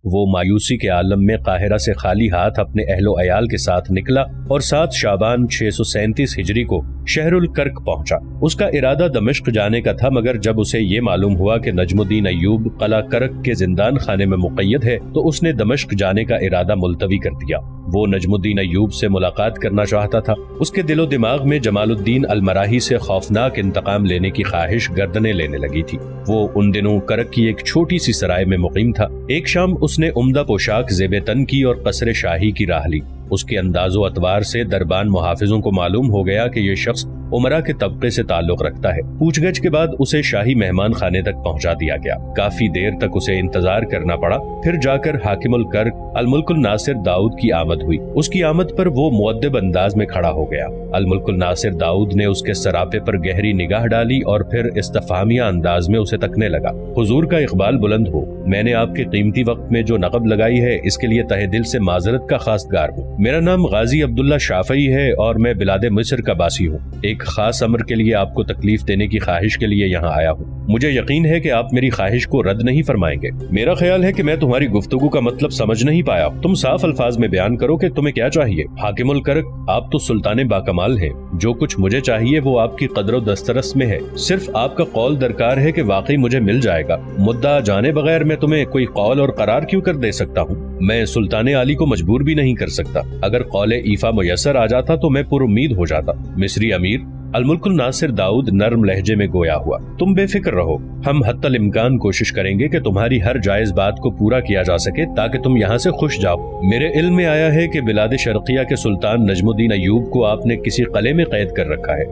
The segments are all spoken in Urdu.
وہ مایوسی کے عالم میں قاہرہ سے خالی ہاتھ اپنے اہل و عیال کے ساتھ نکلا اور 7 شعبان 637 ہجری کو شہر الکرک پہنچا۔ اس کا ارادہ دمشق جانے کا تھا، مگر جب اسے یہ معلوم ہوا کہ نجم الدین ایوب قلعہ کرک کے زندان خانے میں مقید ہے تو اس نے دمشق جانے کا ارادہ ملتوی کر دیا۔ وہ نجم الدین ایوب سے ملاقات کرنا چاہتا تھا۔ اس کے دل و دماغ میں جمال الدین المراہی سے خوفناک انتقام لینے کی خواہش گردنے لینے لگی تھی۔ وہ ان دنوں کرک کی ایک چھوٹی سی سرائے میں مقیم تھا۔ ایک شام اس نے عمدہ پوشاک زیب تن کی اور قصر شاہی کی راہ لی۔ اس کے انداز و اطوار سے دربان محافظوں کو معلوم ہو گیا کہ یہ شخص عمرہ کے طبقے سے تعلق رکھتا ہے۔ پوچھ گچھ کے بعد اسے شاہی مہمان خانے تک پہنچا دیا گیا۔ کافی دیر تک اسے انتظار کرنا پڑا، پھر جا کر حاکم الکرک الملک الناصر داؤد کی آمد ہوئی۔ اس کی آمد پر وہ مؤدب انداز میں کھڑا ہو گیا۔ الملک الناصر داؤد نے اس کے سراپے پر گہری نگاہ ڈالی اور پھر استفہامیہ انداز میں اسے تکنے لگا۔ حضور کا اقبال بلند ہو، میں نے آپ کے قیمتی وقت میں جو نقب لگائی ہے اس کے لیے تہہ دل سے معذرت کا خواستگار ہوں۔ میرا نام غازی عبداللہ شافعی ہے اور میں بلاد مصر کا باسی ہوں۔ ایک خاص امر کے لیے آپ کو تکلیف دینے کی خواہش کے لیے یہاں آیا ہوں۔ مجھے یقین ہے کہ آپ میری خواہش کو رد نہیں فرمائیں گے۔ میرا خیال ہے کہ میں تمہاری گفتگو کا مطلب سمجھ نہیں پایا۔ تم صاف الفاظ میں بیان کرو کہ تمہیں کیا چاہیے۔ حاکم الکرک، آپ تو سلطان باکمال ہیں، جو کچھ مجھے چاہیے وہ آپ کی قدر و دسترس میں ہے۔ صرف آپ کا قول درکار ہے کہ واقعی مجھے مل جائے گا۔ مدعا جانے بغیر میں تمہیں کوئی قول اور قرار کیوں کر دے سکتا ہوں؟ میں سلطان عالی کو مجبور بھی نہیں کر سکتا۔ اگر قول ایفا میسر آ جاتا تو میں پر امید ہو جاتا۔ مصری امیر الملک الناصر داؤد نرم لہجے میں گویا ہوا، تم بے فکر رہو، ہم حتی الامکان کوشش کریں گے کہ تمہاری ہر جائز بات کو پورا کیا جا سکے تاکہ تم یہاں سے خوش جاؤ۔ میرے علم میں آیا ہے کہ بلاد شرقیہ کے سلطان نجم الدین ایوب کو آپ نے کسی قلعے میں قید کر رکھا ہے۔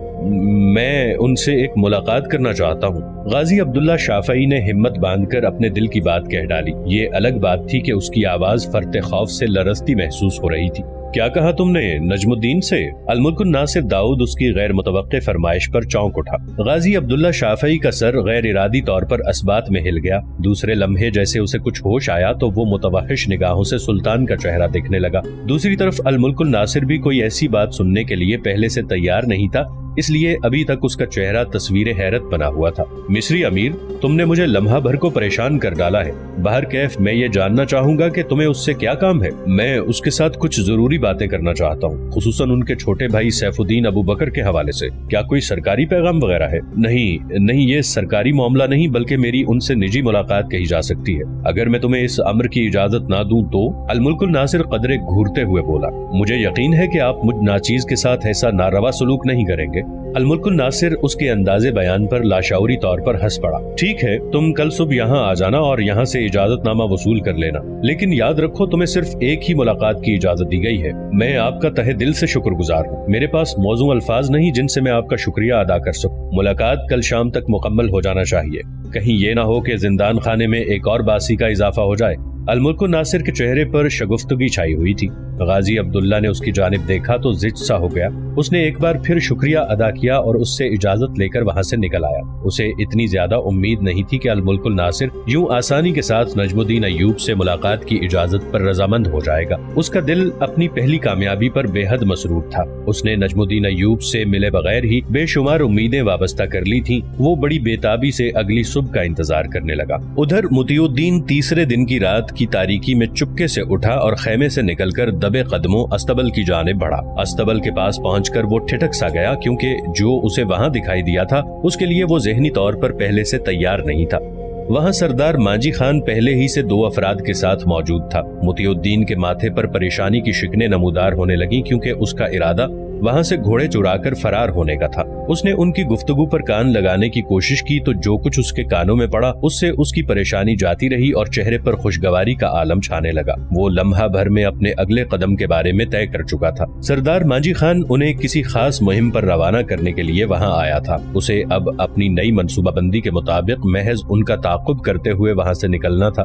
میں ان سے ایک ملاقات کرنا چاہتا ہوں۔ غازی عبداللہ شافعی نے ہمت باندھ کر اپنے دل کی بات کہہ ڈالی۔ یہ الگ بات تھی کہ اس کی آواز فرط خوف سے لرزتی محسوس ہو رہی تھی۔ کیا کہا تم نے؟ نجم الدین سے؟ الملک الناصر داؤد اس کی غیر متوقع فرمائش پر چونک اٹھا۔ غازی عبداللہ شافعی کا سر غیر ارادی طور پر اسبات میں ہل گیا۔ دوسرے لمحے جیسے اسے کچھ ہوش آیا تو وہ متوحش نگاہوں سے سلطان کا چہرہ دیکھنے لگا۔ دوسری طرف الملک الناصر بھی کوئی ایسی بات سننے کے لیے پہلے سے تیار نہیں تھا، اس لیے ابھی تک اس کا چہرہ تصویر حیرت بنا ہوا تھا۔ مصری امیر، تم نے مجھے لمحہ بھر کو پریشان کر ڈالا ہے۔ بہر کیف میں یہ جاننا چاہوں گا کہ تمہیں اس سے کیا کام ہے۔ میں اس کے ساتھ کچھ ضروری باتیں کرنا چاہتا ہوں، خصوصاً ان کے چھوٹے بھائی سیف الدین ابو بکر کے حوالے سے۔ کیا کوئی سرکاری پیغام وغیرہ ہے؟ نہیں، یہ سرکاری معاملہ نہیں بلکہ میری ان سے نجی ملاقات کہی جا سکتی ہے۔ اگر میں تمہیں اس امر کی اجازت نہ دوں تو؟ الملک الناصر قدرے گھورتے ہوئے بولا۔ مجھے یقین ہے کہ آپ مجھ ناچیز کے ساتھ ایسا ناروا سلوک نہیں کریں گے۔ الملک الناصر اس کے انداز بیان پر لاشعوری طور پر ہنس پڑا۔ ٹھیک ہے، تم کل صبح یہاں آ جانا اور یہاں سے اجازت نامہ وصول کر لینا، لیکن یاد رکھو تمہیں صرف ایک ہی ملاقات کی اجازت دی گئی ہے۔ میں آپ کا تہہ دل سے شکر گزار ہوں۔ میرے پاس موزوں الفاظ نہیں جن سے میں آپ کا شکریہ ادا کر سکوں۔ ملاقات کل شام تک مکمل ہو جانا چاہیے، کہیں یہ نہ ہو کہ زندان خانے میں ایک اور باسی کا اضافہ ہو جائے۔ الملک الناصر کے چہرے پر شگفتگی چھائی ہوئی تھی۔ غازی عبداللہ نے اس کی جانب دیکھا تو زج سا ہو گیا۔ اس نے ایک بار پھر شکریہ ادا کیا اور اس سے اجازت لے کر وہاں سے نکل آیا۔ اسے اتنی زیادہ امید نہیں تھی کہ الملک الناصر یوں آسانی کے ساتھ نجم الدین ایوب سے ملاقات کی اجازت پر رضامند ہو جائے گا۔ اس کا دل اپنی پہلی کامیابی پر بے حد مسرور تھا۔ اس نے نجم الدین ایوب سے ملے بغیر ہی بے شمار امیدیں وابستہ کر لی تھیں۔ وہ بڑی بےتابی سے اگلی صبح کا انتظار کرنے لگا۔ ادھر مطیع الدین تیسرے دن کی رات کی تاریکی میں چپکے سے اٹھا اور خیمے سے نکل کر دبے قدموں استبل کی جانب بڑھا۔ استبل کے پاس پہنچ کر وہ ٹھٹک سا گیا کیونکہ جو اسے وہاں دکھائی دیا تھا اس کے لیے وہ ذہنی طور پر پہلے سے تیار نہیں تھا۔ وہاں سردار مانجی خان پہلے ہی سے 2 افراد کے ساتھ موجود تھا۔ مطیع الدین کے ماتھے پر پریشانی کی شکنیں نمودار ہونے لگیں کیونکہ اس کا ارادہ وہاں سے گھوڑے چرا کر فرار ہونے کا تھا۔ اس نے ان کی گفتگو پر کان لگانے کی کوشش کی تو جو کچھ اس کے کانوں میں پڑا اس سے اس کی پریشانی جاتی رہی اور چہرے پر خوشگواری کا عالم چھانے لگا۔ وہ لمحہ بھر میں اپنے اگلے قدم کے بارے میں طے کر چکا تھا۔ سردار مانجی خان انہیں کسی خاص مہم پر روانہ کرنے کے لیے وہاں آیا تھا۔ اسے اب اپنی نئی منصوبہ بندی کے مطابق محض ان کا تعاقب کرتے ہوئے وہاں سے نکلنا تھا۔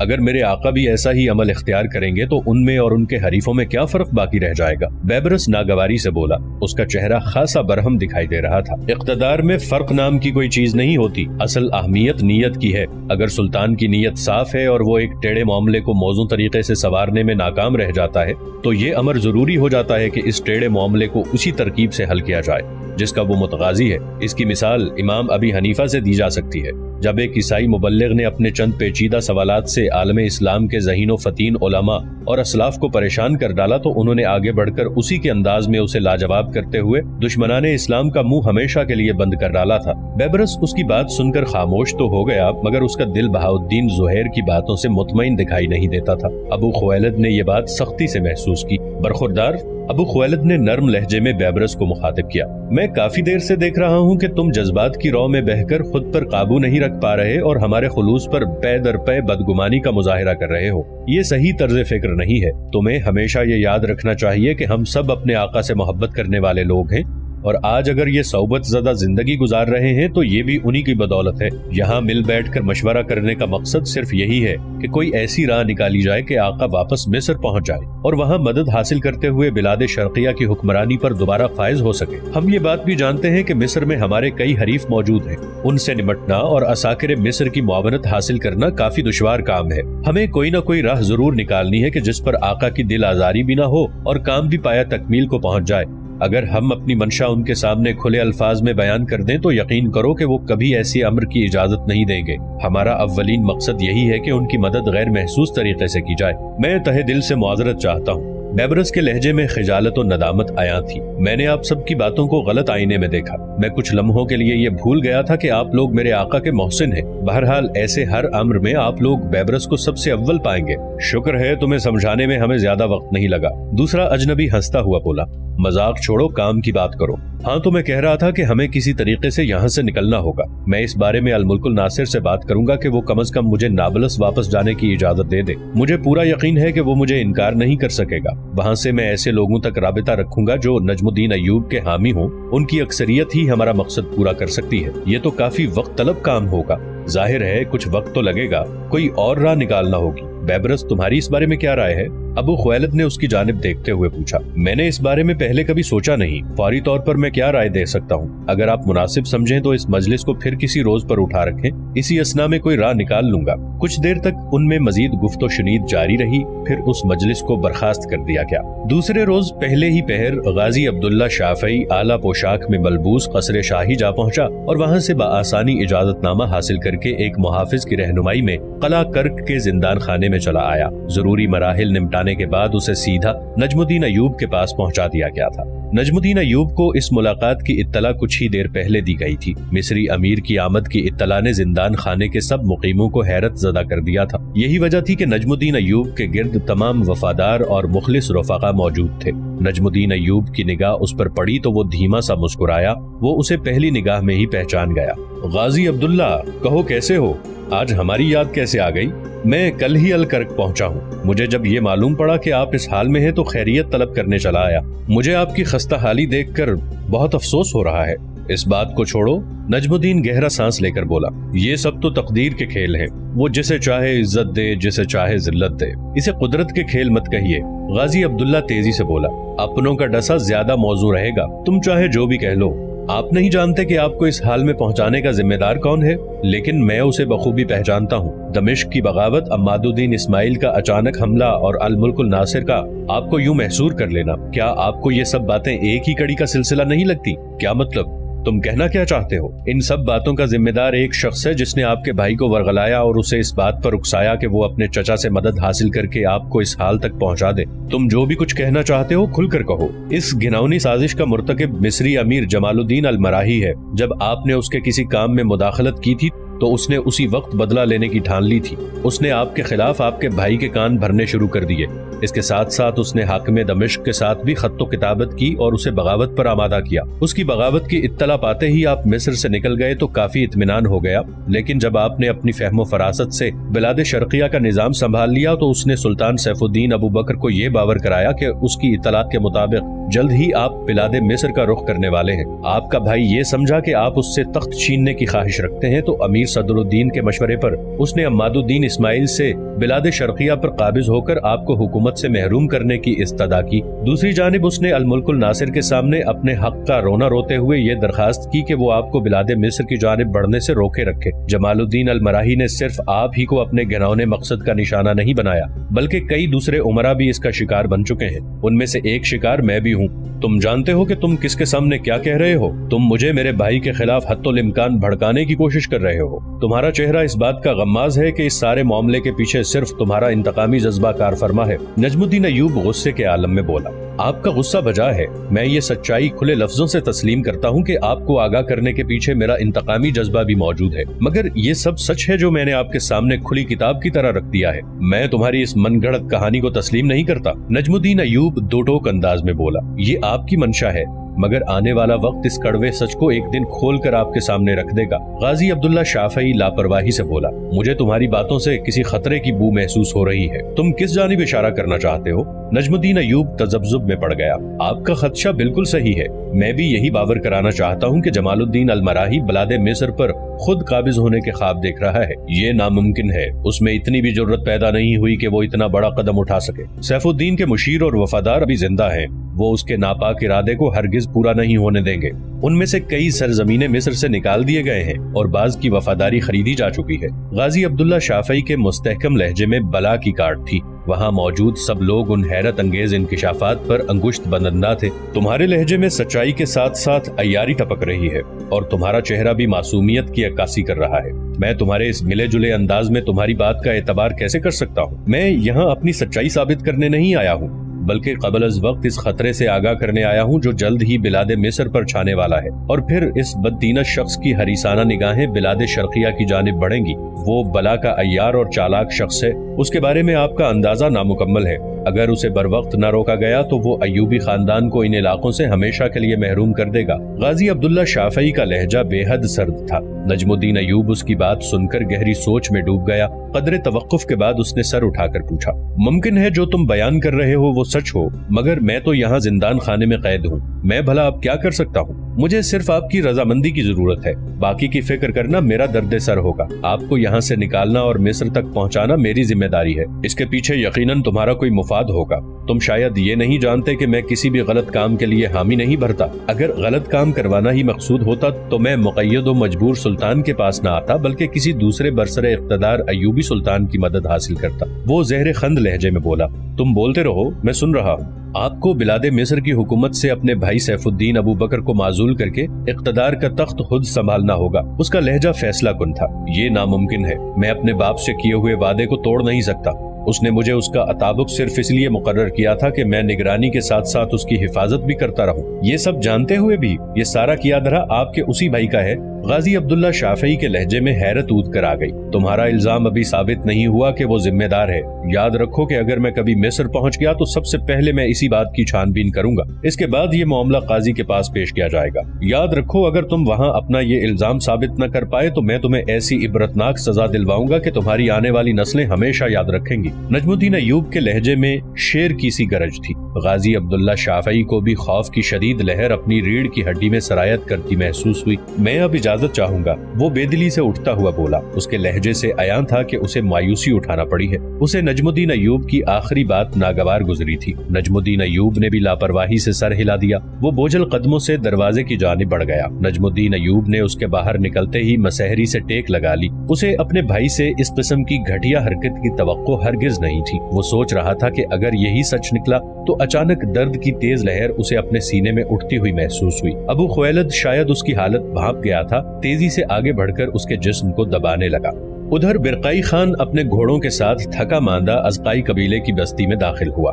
اگر میرے آقا بھی ایسا ہی عمل اختیار کریں گے تو ان میں اور ان کے حریفوں میں کیا فرق باقی رہ جائے گا؟ بیبرس ناگواری سے بولا۔ اس کا چہرہ خاصا برہم دکھائی دے رہا تھا۔ اقتدار میں فرق نام کی کوئی چیز نہیں ہوتی، اصل اہمیت نیت کی ہے۔ اگر سلطان کی نیت صاف ہے اور وہ ایک ٹیڑھے معاملے کو موزوں طریقے سے سنوارنے میں ناکام رہ جاتا ہے تو یہ امر ضروری ہو جاتا ہے کہ اس ٹیڑھے معاملے کو اسی ترکیب سے حل کیا جائے جس کا وہ متغاضی ہے۔ اس کی مثال امام ابی حنیفہ سے دی جا سکتی ہے۔ جب ایک عیسائی مبلغ نے اپنے چند پیچیدہ سوالات سے عالم اسلام کے ذہین و فتین علماء اور اسلاف کو پریشان کر ڈالا تو انہوں نے آگے بڑھ کر اسی کے انداز میں اسے لاجواب کرتے ہوئے دشمنان اسلام کا منہ ہمیشہ کے لیے بند کر ڈالا تھا۔ بیبرس اس کی بات سن کر خاموش تو ہو گیا مگر اس کا دل بہاؤالدین زہیر کی باتوں سے مطمئن دکھائی نہیں دیتا تھا۔ ابو خویلد نے یہ بات سختی سے محسوس کی۔ برخوردار، ابو خویلد نے نرم لہجے میں بیبرس کو مخاطب کیا، میں کافی دیر سے دیکھ رہا ہوں کہ تم جذبات کی رو میں بہہ کر خود پر قابو نہیں رکھ پا رہے اور ہمارے خلوص پر پے در پے بدگمانی کا مظاہرہ کر رہے ہو۔ یہ صحیح طرز فکر نہیں ہے۔ تمہیں ہمیشہ یہ یاد رکھنا چاہیے کہ ہم سب اپنے آقا سے محبت کرنے والے لوگ ہیں اور آج اگر یہ صحبت زدہ زندگی گزار رہے ہیں تو یہ بھی انہی کی بدولت ہے۔ یہاں مل بیٹھ کر مشورہ کرنے کا مقصد صرف یہی ہے کہ کوئی ایسی راہ نکالی جائے کہ آقا واپس مصر پہنچ جائے اور وہاں مدد حاصل کرتے ہوئے بلاد شرقیہ کی حکمرانی پر دوبارہ فائز ہو سکے۔ ہم یہ بات بھی جانتے ہیں کہ مصر میں ہمارے کئی حریف موجود ہیں، ان سے نمٹنا اور عساکر مصر کی معاونت حاصل کرنا کافی دشوار کام ہے۔ ہمیں کوئی نہ کوئی راہ ضرور نکالنی ہے کہ جس پر آقا کی دل آزاری بھی نہ ہو اور کام بھی پایا تکمیل کو پہنچ جائے۔ اگر ہم اپنی منشا ان کے سامنے کھلے الفاظ میں بیان کر دیں تو یقین کرو کہ وہ کبھی ایسی امر کی اجازت نہیں دیں گے۔ ہمارا اولین مقصد یہی ہے کہ ان کی مدد غیر محسوس طریقے سے کی جائے۔ میں تہہ دل سے معذرت چاہتا ہوں۔ بیبرس کے لہجے میں خجالت و ندامت آیا تھی۔ میں نے آپ سب کی باتوں کو غلط آئینے میں دیکھا۔ میں کچھ لمحوں کے لیے یہ بھول گیا تھا کہ آپ لوگ میرے آقا کے محسن ہیں۔ بہرحال ایسے ہر امر میں آپ لوگ بیبرس کو سب سے اول پائیں گے۔ شکر ہے تمہیں سمجھانے میں ہمیں زیادہ وقت نہیں لگا۔ دوسرا اجنبی ہنستا ہوا بولا، مذاق چھوڑو، کام کی بات کرو۔ ہاں تو میں کہہ رہا تھا کہ ہمیں کسی طریقے سے یہاں سے نکلنا ہوگا۔ میں اس بارے میں الملک الناصر سے بات کروں گا کہ وہ کم از کم مجھے نابلس واپس جانے کی اجازت دے دے۔ مجھے پورا یقین ہے کہ وہ مجھے انکار نہیں کر سکے گا۔ وہاں سے میں ایسے لوگوں تک رابطہ رکھوں گا جو نجم الدین ایوب کے حامی ہوں، ان کی اکثریت ہی ہمارا مقصد پورا کر سکتی ہے۔ یہ تو کافی وقت طلب کام ہوگا، ظاہر ہے کچھ وقت تو لگے گا، کوئی اور راہ نکالنا ہوگی۔ بیبرس، تمہاری اس بارے میں کیا رائے ہے؟ ابو خویلد نے اس کی جانب دیکھتے ہوئے پوچھا۔ میں نے اس بارے میں پہلے کبھی سوچا نہیں، فوری طور پر میں کیا رائے دے سکتا ہوں؟ اگر آپ مناسب سمجھیں تو اس مجلس کو پھر کسی روز پر اٹھا رکھیں، اسی اسنا میں کوئی راہ نکال لوں گا۔ کچھ دیر تک ان میں مزید گفت و شنید جاری رہی، پھر اس مجلس کو برخاست کر دیا گیا۔ دوسرے روز پہلے ہی پہر غازی عبداللہ شافعی اعلیٰ پوشاک میں ملبوس قصر شاہی جا پہنچا اور وہاں سے بآسانی اجازت نامہ حاصل کر کے ایک محافظ کی رہنمائی میں قلعہ کرک کے زندان خانے میں چلا آیا۔ ضروری مراحل نمٹانے کے بعد اسے سیدھا نجم الدین ایوب کے پاس پہنچا دیا گیا تھا۔ نجم الدین ایوب کو اس ملاقات کی اطلاع کچھ ہی دیر پہلے دی گئی تھی۔ مصری امیر کی آمد کی اطلاع نے زندان خانے کے سب مقیموں کو حیرت زدہ کر دیا تھا۔ یہی وجہ تھی کہ نجم الدین ایوب کے گرد تمام وفادار اور مخلص رفقا موجود تھے۔ نجم الدین ایوب کی نگاہ اس پر پڑی تو وہ دھیما سا مسکرایا، وہ اسے پہلی نگاہ میں ہی پہچان گیا۔ غازی عبداللہ، کہو کیسے ہو؟ آج ہماری یاد کیسے آ گئی؟ میں کل ہی الکرک پہنچا ہوں۔ مجھے جب یہ معلوم پڑا کہ آپ اس حال میں ہیں تو خیریت طلب کرنے چلا آیا۔ مجھے آپ کی خستہ حالی دیکھ کر بہت افسوس ہو رہا ہے۔ اس بات کو چھوڑو، نجم الدین گہرا سانس لے کر بولا، یہ سب تو تقدیر کے کھیل ہیں، وہ جسے چاہے عزت دے، جسے چاہے ذلت دے، اسے قدرت کے کھیل مت کہیے۔ غازی عبداللہ تیزی سے بولا، اپنوں کا ڈسا زیادہ موضوع رہے گا، تم چاہے جو بھی کہہ لو۔ آپ نہیں جانتے کہ آپ کو اس حال میں پہنچانے کا ذمہ دار کون ہے، لیکن میں اسے بخوبی پہچانتا ہوں۔ دمشق کی بغاوت، عماد الدین اسماعیل کا اچانک حملہ اور الملک الناصر کا آپ کو یوں محصور کر لینا، کیا آپ کو یہ سب باتیں ایک ہی کڑی کا سلسلہ نہیں لگتی؟ کیا مطلب؟ تم کہنا کیا چاہتے ہو؟ ان سب باتوں کا ذمہ دار ایک شخص ہے جس نے آپ کے بھائی کو ورغلایا اور اسے اس بات پر اکسایا کہ وہ اپنے چچا سے مدد حاصل کر کے آپ کو اس حال تک پہنچا دے۔ تم جو بھی کچھ کہنا چاہتے ہو کھل کر کہو۔ اس گھناؤنی سازش کا مرتکب مصری امیر جمال الدین المراہی ہے۔ جب آپ نے اس کے کسی کام میں مداخلت کی تھی تو اس نے اسی وقت بدلہ لینے کی ٹھان لی تھی۔ اس نے آپ کے خلاف آپ کے بھائی کے کان بھرنے شروع کر دیے۔ اس کے ساتھ ساتھ اس نے حاکم دمشق کے ساتھ بھی خط و کتابت کی اور اسے بغاوت پر آمادہ کیا۔ اس کی بغاوت کی اطلاع پاتے ہی آپ مصر سے نکل گئے تو کافی اطمینان ہو گیا، لیکن جب آپ نے اپنی فہم و فراست سے بلاد شرقیہ کا نظام سنبھال لیا تو اس نے سلطان سیف الدین ابو بکر کو یہ باور کرایا کہ اس کی اطلاعات کے مطابق جلد ہی آپ بلاد مصر کا رخ کرنے والے ہیں۔ آپ کا بھائی یہ سمجھا کہ آپ اس سے تخت چھیننے کی خواہش رکھتے ہیں تو امیر صدر الدین کے مشورے پر اس نے عماد الدین اسماعیل سے بلاد شرقیہ پر قابض ہو کر آپ کو حکومت سے محروم کرنے کی استدعا کی۔ دوسری جانب اس نے الملک الناصر کے سامنے اپنے حق کا رونا روتے ہوئے یہ درخواست کی کہ وہ آپ کو بلاد مصر کی جانب بڑھنے سے روکے رکھے۔ جمال الدین المراہی نے صرف آپ ہی کو اپنے گھنونے مقصد کا نشانہ نہیں بنایا، بلکہ کئی دوسرے امراء بھی اس کا شکار بن چکے ہیں۔ ان میں سے ایک شکار میں بھی ہوں۔ تم جانتے ہو کہ تم کس کے سامنے کیا کہہ رہے ہو؟ تم مجھے میرے بھائی کے خلاف حتی الامکان بھڑکانے کی کوشش کر رہے ہو۔ تمہارا چہرہ اس بات کا غماز ہے کہ اس سارے معاملے کے پیچھے صرف تمہارا انتقامی جذبہ کار فرما ہے۔ نجم الدین ایوب غصے کے عالم میں بولا، آپ کا غصہ بجا ہے، میں یہ سچائی کھلے لفظوں سے تسلیم کرتا ہوں کہ آپ کو آگاہ کرنے کے پیچھے میرا انتقامی جذبہ بھی موجود ہے، مگر یہ سب سچ ہے جو میں نے آپ کے سامنے کھلی کتاب کی طرح رکھ دیا ہے۔ میں تمہاری اس من گھڑت کہانی کو تسلیم نہیں کرتا۔ نجم الدین ایوب دو ٹوک انداز میں بولا، یہ آپ کی منشا ہے، مگر آنے والا وقت اس کڑوے سچ کو ایک دن کھول کر آپ کے سامنے رکھ دے گا۔ غازی عبداللہ شافعی لاپرواہی سے بولا، مجھے تمہاری باتوں سے کسی خطرے کی بو محسوس ہو رہی ہے، تم کس جانب اشارہ کرنا چاہتے ہو؟ نجم الدین ایوب تذبذب میں پڑ گیا، آپ کا خدشہ بالکل صحیح ہے، میں بھی یہی باور کرانا چاہتا ہوں کہ جمال الدین المراہی بلاد مصر پر خود قابض ہونے کے خواب دیکھ رہا ہے۔ یہ ناممکن ہے، اس میں اتنی بھی جرت پیدا نہیں ہوئی کہ وہ اتنا بڑا قدم اٹھا سکے۔ سیف الدین کے مشیر اور وفادار ابھی زندہ ہیں، وہ اس کے ناپاک ارادے کو ہرگز پورا نہیں ہونے دیں گے۔ ان میں سے کئی سرزمینیں مصر سے نکال دیے گئے ہیں اور بعض کی وفاداری خریدی جا چکی ہے۔ غازی عبداللہ شافعی کے مستحکم لہجے میں بلا کی کاٹ تھی۔ وہاں موجود سب لوگ ان حیرت انگیز انکشافات پر انگشت بندندہ تھے۔ تمہارے لہجے میں سچائی کے ساتھ ساتھ عیاری ٹپک رہی ہے اور تمہارا چہرہ بھی معصومیت کی عکاسی کر رہا ہے۔ میں تمہارے اس ملے جلے انداز میں تمہاری بات کا اعتبار کیسے کر سکتا ہوں؟ میں یہاں اپنی سچائی ثابت کرنے نہیں آیا ہوں، بلکہ قبل از وقت اس خطرے سے آگاہ کرنے آیا ہوں جو جلد ہی بلاد مصر پر چھانے والا ہے، اور پھر اس بددینہ شخص کی حریصانہ نگاہیں بلاد شرقیہ کی جانب بڑھیں گی۔ وہ بلا کا عیار اور چالاک شخص ہے، اس کے بارے میں آپ کا اندازہ نامکمل ہے۔ اگر اسے بر وقت نہ روکا گیا تو وہ ایوبی خاندان کو ان علاقوں سے ہمیشہ کے لیے محروم کر دے گا۔ غازی عبداللہ شافعی کا لہجہ بے حد سرد تھا۔ نجم الدین ایوب اس کی بات سن کر گہری سوچ میں ڈوب گیا۔ قدر توقف کے بعد اس نے سر اٹھا کر پوچھا، ممکن ہے جو تم بیان کر رہے ہو وہ سچ ہو، مگر میں تو یہاں زندان خانے میں قید ہوں، میں بھلا اب کیا کر سکتا ہوں؟ مجھے صرف آپ کی رضامندی کی ضرورت ہے، باقی کی فکر کرنا میرا درد سر ہوگا۔ آپ کو یہاں سے نکالنا اور مصر تک پہنچانا میری ذمہ داری ہے، اس کے پیچھے یقیناً تمہارا کوئی مفاد ہوگا۔ تم شاید یہ نہیں جانتے کہ میں کسی بھی غلط کام کے لیے حامی نہیں بھرتا۔ اگر غلط کام کروانا ہی مقصود ہوتا تو میں مقید و مجبور سلطان کے پاس نہ آتا، بلکہ کسی دوسرے برسر اقتدار ایوبی سلطان کی مدد حاصل کرتا۔ وہ زہر خند لہجے میں بولا، تم بولتے رہو، میں سن رہا ہوں۔ آپ کو بلاد مصر کی حکومت سے اپنے بھائی سیف الدین ابو بکر کو معزول کر کے اقتدار کا تخت خود سنبھالنا ہوگا۔ اس کا لہجہ فیصلہ کن تھا۔ یہ ناممکن ہے، میں اپنے باپ سے کیے ہوئے وعدے کو توڑ نہیں سکتا۔ اس نے مجھے اس کا اطابق صرف اس لیے مقرر کیا تھا کہ میں نگرانی کے ساتھ ساتھ اس کی حفاظت بھی کرتا رہوں۔ یہ سب جانتے ہوئے بھی یہ سارا کیا دھرا آپ کے اسی بھائی کا ہے۔ غازی عبداللہ شافعی کے لہجے میں حیرت اود کر آ گئی۔ تمہارا الزام ابھی ثابت نہیں ہوا کہ وہ ذمہ دار ہے۔ یاد رکھو کہ اگر میں کبھی مصر پہنچ گیا تو سب سے پہلے میں اسی بات کی چھان بین کروں گا، اس کے بعد یہ معاملہ قاضی کے پاس پیش کیا جائے گا۔ یاد رکھو اگر تم وہاں اپنا یہ الزام ثابت نہ کر پائے تو میں تمہیں ایسی عبرتناک سزا دلواؤں گا کہ تمہاری آنے والی نسلیں ہمیشہ یاد رکھیں گی۔ نجم الدین ایوب کے لہجے میں شیر کی سی گرج تھی۔ غازی عبداللہ شافعی کو بھی خوف کی شدید لہر اپنی ریڑھ کی ہڈی میں سرایت کرتی محسوس ہوئی۔ میں اب اجازت چاہوں گا، وہ بے دلی سے اٹھتا ہوا بولا۔ اس کے لہجے سے عیاں تھا کہ اسے مایوسی اٹھانا پڑی ہے۔ اسے نجم الدین ایوب کی آخری بات ناگوار گزری تھی۔ نجم الدین ایوب نے بھی لاپرواہی سے سر ہلا دیا۔ وہ بوجھل قدموں سے دروازے کی جانب بڑھ گیا۔ نجم الدین ایوب نے اس کے باہر نکلتے ہی مسحری سے ٹیک لگا لی۔ اسے اپنے بھائی سے اس قسم کی گھٹیا حرکت کی توقع ہرگز نہیں تھی۔ وہ سوچ رہا تھا کہ اگر یہی سچ نکلا تو اچانک درد کی تیز لہر اسے اپنے سینے میں اٹھتی ہوئی محسوس ہوئی۔ ابو خویلد شاید اس کی حالت بھانپ گیا تھا، تیزی سے آگے بڑھ کر اس کے جسم کو دبانے لگا۔ ادھر برقائی خان اپنے گھوڑوں کے ساتھ تھکا ماندہ ازقائی قبیلے کی بستی میں داخل ہوا۔